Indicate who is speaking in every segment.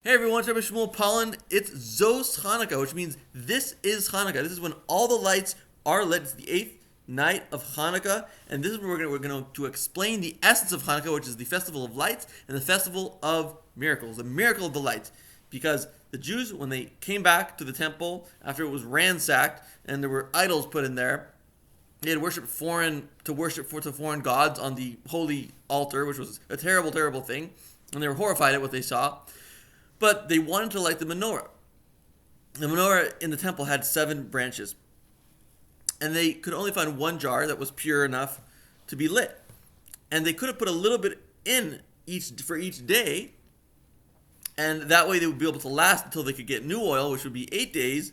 Speaker 1: Hey everyone, it's Rabbi Shmuel Pollen. It's Zos Chanukah, which means this is Hanukkah. This is when all the lights are lit. It's the eighth night of Hanukkah, and this is where we're going to explain the essence of Hanukkah, which is the festival of lights and the festival of miracles, the miracle of the lights. Because the Jews, when they came back to the temple after it was ransacked and there were idols put in there, they had worship foreign gods on the holy altar, which was a terrible, terrible thing, and they were horrified at what they saw. But they wanted to light the menorah. The menorah in the temple had 7 branches. And they could only find one jar that was pure enough to be lit. And they could have put a little bit in for each day. And that way they would be able to last until they could get new oil, which would be 8 days.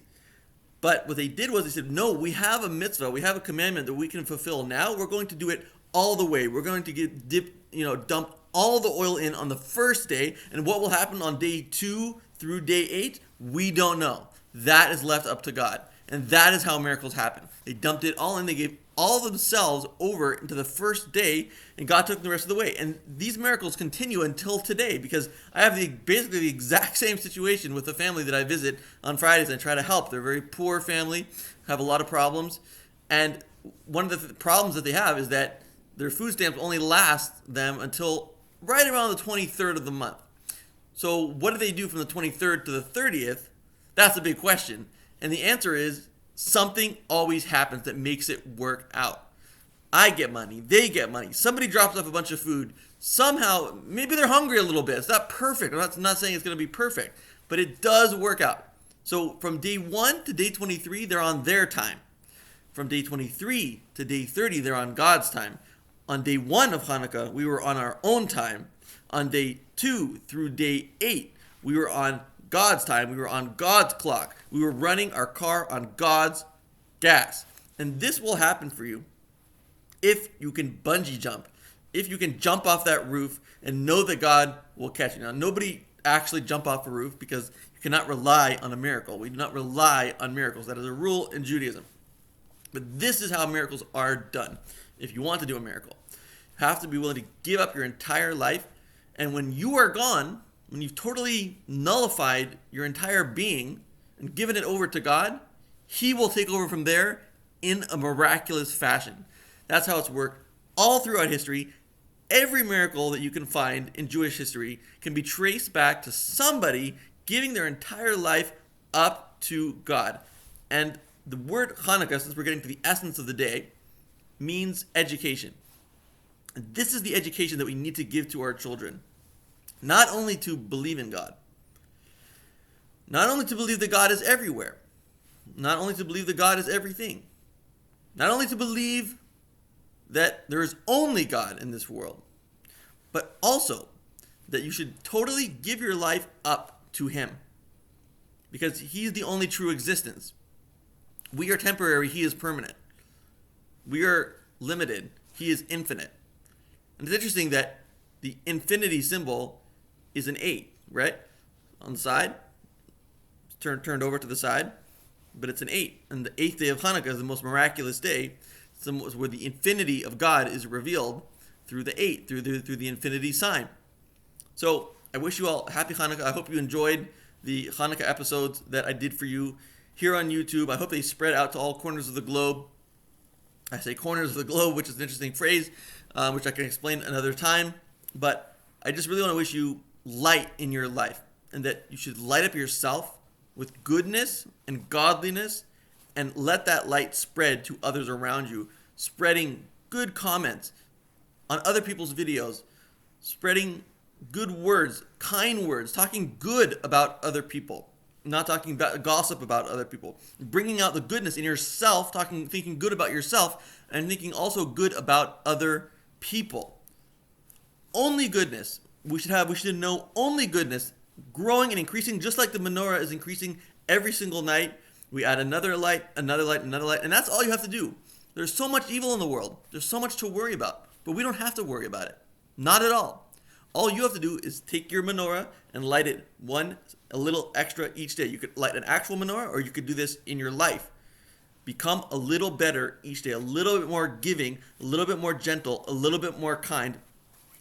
Speaker 1: But what they did was they said, no, we have a mitzvah, we have a commandment that we can fulfill. Now we're going to do it all the way. We're going to dump all the oil in on the first day, and what will happen on day 2 through day 8, we don't know. That is left up to God, and that is how miracles happen. They dumped it all in, they gave all themselves over into the first day, and God took the rest of the way. And these miracles continue until today, because I have basically the exact same situation with the family that I visit on Fridays and try to help. They're a very poor family, have a lot of problems, and one of the problems that they have is that their food stamps only last them until right around the 23rd of the month. So what do they do from the 23rd to the 30th? That's a big question. And the answer is something always happens that makes it work out. I get money. They get money. Somebody drops off a bunch of food. Somehow, maybe they're hungry a little bit. It's not perfect. I'm not saying it's going to be perfect. But it does work out. So from day 1 to day 23, they're on their time. From day 23 to day 30, they're on God's time. On day 1 of Hanukkah, we were on our own time. On day 2 through day 8, we were on God's time. We were on God's clock. We were running our car on God's gas. And this will happen for you if you can bungee jump. If you can jump off that roof and know that God will catch you. Now, nobody actually jump off a roof because you cannot rely on a miracle. We do not rely on miracles. That is a rule in Judaism. But this is how miracles are done. If you want to do a miracle, you have to be willing to give up your entire life. And when you are gone, when you've totally nullified your entire being and given it over to God, He will take over from there in a miraculous fashion. That's how it's worked all throughout history. Every miracle that you can find in Jewish history can be traced back to somebody giving their entire life up to God. And the word Chanuka, since we're getting to the essence of the day, means education. And this is the education that we need to give to our children. Not only to believe in God, not only to believe that God is everywhere, not only to believe that God is everything, not only to believe that there is only God in this world, but also that you should totally give your life up to Him, because He's the only true existence. We are temporary, He is permanent. We are limited, He is infinite. And it's interesting that the infinity symbol is an 8, right? On the side, turned over to the side, but it's an 8. And the 8th day of Hanukkah is the most miraculous day, where the infinity of God is revealed through the 8, through the infinity sign. So I wish you all a happy Hanukkah. I hope you enjoyed the Hanukkah episodes that I did for you here on YouTube. I hope they spread out to all corners of the globe. I say corners of the globe, which is an interesting phrase, which I can explain another time. But I just really want to wish you light in your life, and that you should light up yourself with goodness and godliness, and let that light spread to others around you, spreading good comments on other people's videos, spreading good words, kind words, talking good about other people, not talking about gossip about other people, bringing out the goodness in yourself, thinking good about yourself, and thinking also good about other people. Only goodness. We should know only goodness, growing and increasing, just like the menorah is increasing every single night. We add another light, another light, another light, and that's all you have to do. There's so much evil in the world. There's so much to worry about, but we don't have to worry about it. Not at all. All you have to do is take your menorah and light it a little extra each day. You could light an actual menorah, or you could do this in your life. Become a little better each day, a little bit more giving, a little bit more gentle, a little bit more kind,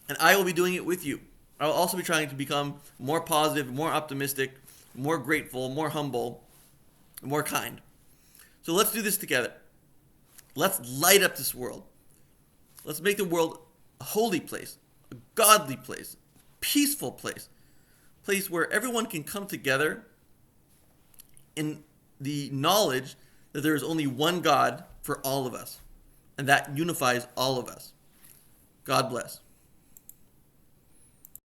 Speaker 1: and I will be doing it with you. I will also be trying to become more positive, more optimistic, more grateful, more humble, more kind. So let's do this together. Let's light up this world. Let's make the world a holy place, a godly place, peaceful place, place where everyone can come together in the knowledge that there is only one God for all of us, and that unifies all of us. God bless.